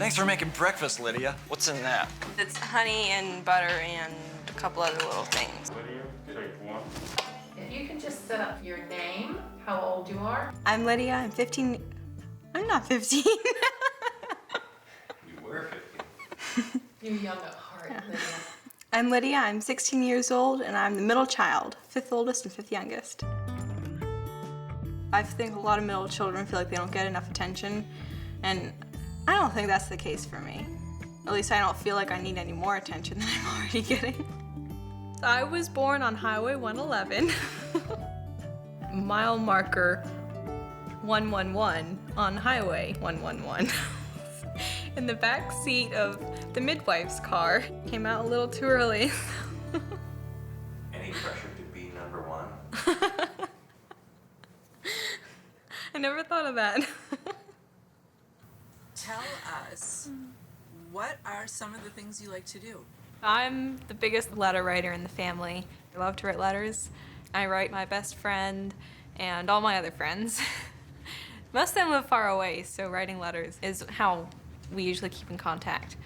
Thanks for making breakfast, Lydia. What's in that? It's honey and butter and a couple other little things. Lydia, take one. If you can just set up your name, how old you are. I'm Lydia, I'm 15. I'm not 15. You were 15. You're young at heart, Lydia. I'm Lydia, I'm 16 years old, and I'm the middle child, 5th oldest and 5th youngest. I think a lot of middle children feel like they don't get enough attention, and I don't think that's the case for me. At least I don't feel like I need any more attention than I'm already getting. I was born on Highway 111, mile marker 111 on Highway 111. In the back seat of the midwife's car. Came out a little too early. Any pressure to be number one? I never thought of that. Tell us, what are some of the things you like to do? I'm the biggest letter writer in the family. I love to write letters. I write my best friend and all my other friends. Most of them live far away, so writing letters is how we usually keep in contact.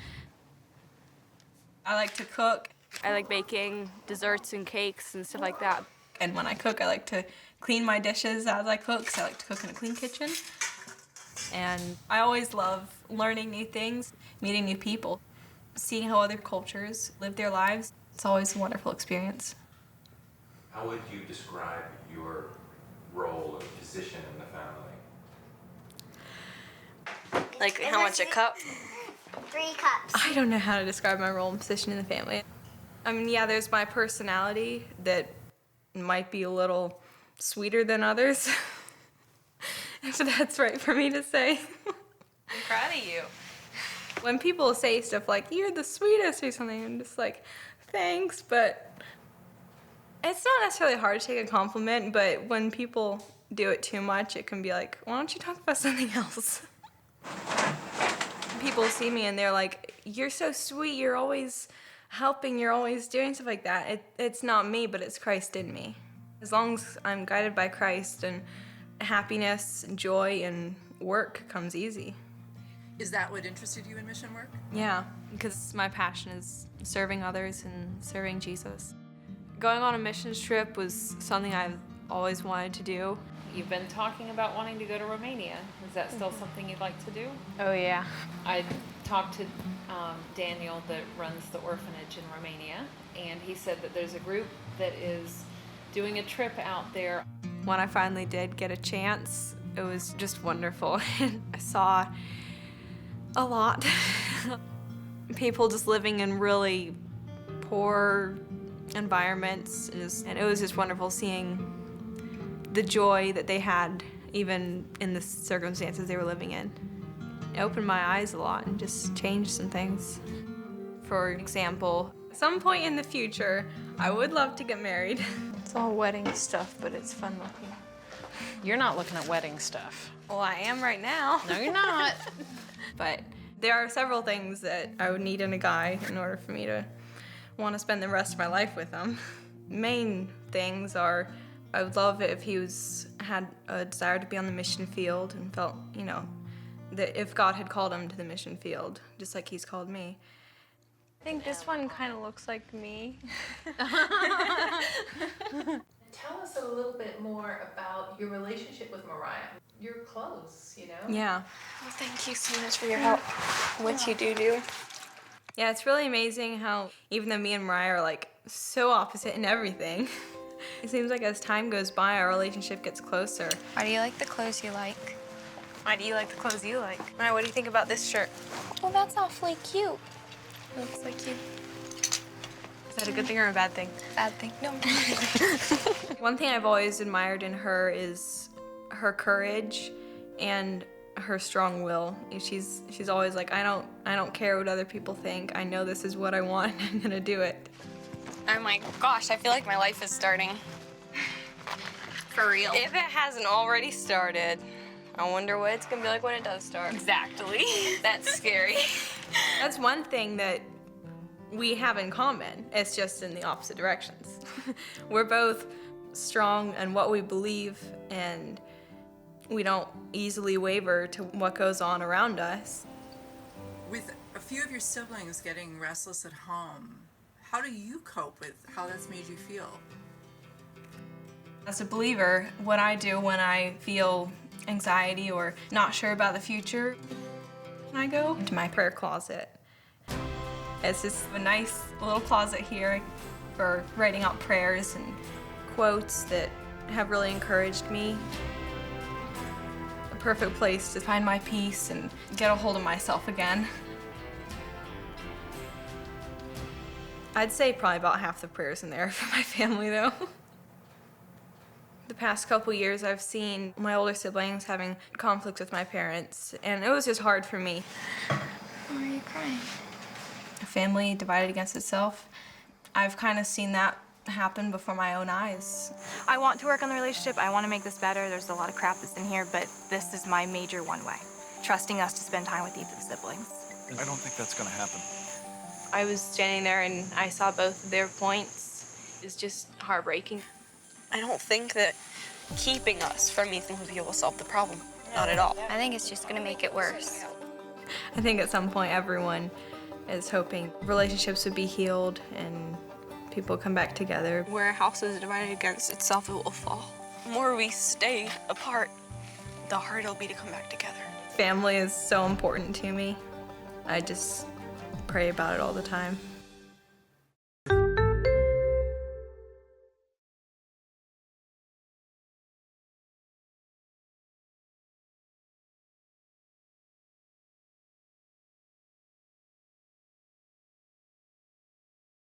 I like to cook. I like baking desserts and cakes and stuff like that. And when I cook, I like to clean my dishes as I cook, because I like to cook in a clean kitchen. And I always love learning new things, meeting new people, seeing how other cultures live their lives. It's always a wonderful experience. How would you describe your role or position in the family? Like how much a cup? 3 cups. I don't know how to describe my role and position in the family. I mean, yeah, there's my personality that might be a little sweeter than others. If that's right for me to say. I'm proud of you. When people say stuff like, you're the sweetest or something, I'm just like, thanks, but it's not necessarily hard to take a compliment, but when people do it too much, it can be like, why don't you talk about something else? People see me and they're like, you're so sweet, you're always helping, you're always doing stuff like that. It's not me, but it's Christ in me. As long as I'm guided by Christ, and happiness and joy and work comes easy. Is that what interested you in mission work? Yeah, because my passion is serving others and serving Jesus. Going on a missions trip was something I've always wanted to do. You've been talking about wanting to go to Romania. Is that still something you'd like to do? Oh yeah. I talked to Daniel that runs the orphanage in Romania, and he said that there's a group that is doing a trip out there. When I finally did get a chance, it was just wonderful. I saw a lot. People just living in really poor environments, and it was just wonderful seeing the joy that they had, even in the circumstances they were living in. It opened my eyes a lot and just changed some things. For example, at some point in the future, I would love to get married. It's all wedding stuff, but it's fun looking. You're not looking at wedding stuff. Well, I am right now. No, you're not. But there are several things that I would need in a guy in order for me to want to spend the rest of my life with him. Main things are, I would love it if he had a desire to be on the mission field and felt, that if God had called him to the mission field, just like he's called me. I think this one kind of looks like me. Tell us a little bit more about your relationship with Mariah. You're close, Yeah. Well, thank you so much for your help. What you do. Yeah, it's really amazing how even though me and Mariah are like so opposite in everything, it seems like as time goes by, our relationship gets closer. Why do you like the clothes you like? Why do you like the clothes you like? Mariah, what do you think about this shirt? Well, that's awfully cute. Looks like you. Is that a good thing or a bad thing? Bad thing. No. One thing I've always admired in her is her courage and her strong will. She's always like, I don't care what other people think. I know this is what I want and I'm gonna do it. Oh my gosh, I feel like my life is starting. For real. If it hasn't already started, I wonder what it's gonna be like when it does start. Exactly. That's scary. That's one thing that we have in common. It's just in the opposite directions. We're both strong in what we believe, and we don't easily waver to what goes on around us. With a few of your siblings getting restless at home, how do you cope with how that's made you feel? As a believer, what I do when I feel anxiety or not sure about the future, I go into my prayer closet. It's just a nice little closet here for writing out prayers and quotes that have really encouraged me. A perfect place to find my peace and get a hold of myself again. I'd say probably about half the prayers in there for my family, though. The past couple years, I've seen my older siblings having conflicts with my parents, and it was just hard for me. Why are you crying? A family divided against itself. I've kind of seen that happen before my own eyes. I want to work on the relationship. I want to make this better. There's a lot of crap that's in here, but this is my major one way. Trusting us to spend time with each of the siblings. I don't think that's gonna happen. I was standing there and I saw both of their points. It's just heartbreaking. I don't think that keeping us from Ethan would be able to solve the problem. Not at all. I think it's just gonna make it worse. I think at some point everyone is hoping relationships would be healed and people come back together. Where a house is divided against itself, it will fall. The more we stay apart, the harder it'll be to come back together. Family is so important to me. I just pray about it all the time.